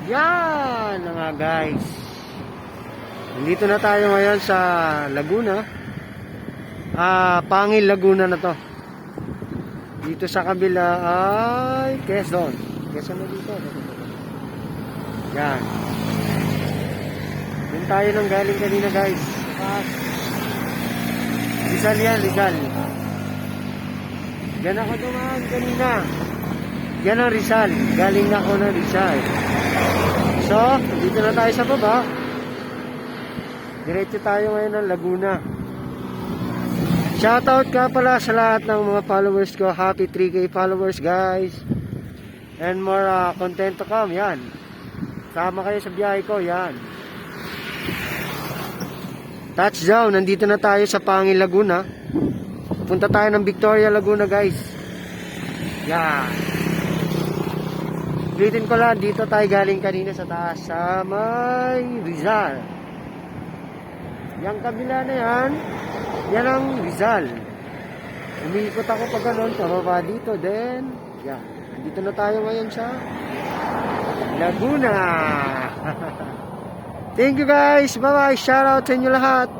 Yan na nga guys. Nandito na tayo ngayon sa Laguna. Pangil Laguna na to. Dito sa kabila ay Quezon. Quezon na dito. Yan. Doon tayo nang galing kanina guys. Rizal yan, Rizal. Yan ako dumaan kanina. Yan ang Rizal. Galing na ako ng Rizal. So, dito na tayo sa baba. Diretso tayo ngayon ng Laguna. Shoutout ka pala sa lahat ng mga followers ko. Happy 3K followers guys. And more content to come. Yan. Sama kayo sa biyahe ko. Yan. Touchdown. Nandito na tayo sa Pangil Laguna. Punta tayo ng Victoria Laguna guys. Yan. Ulitin ko lang. Dito tayo galing kanina sa taas. Sa may Rizal. Yang kabila na yan. Yan ang Rizal. Umiikot ako pa ganun. Pababa dito. Then, yan. Dito na tayo ngayon sa Laguna. Thank you guys. Bye bye. Shout out sa inyo lahat.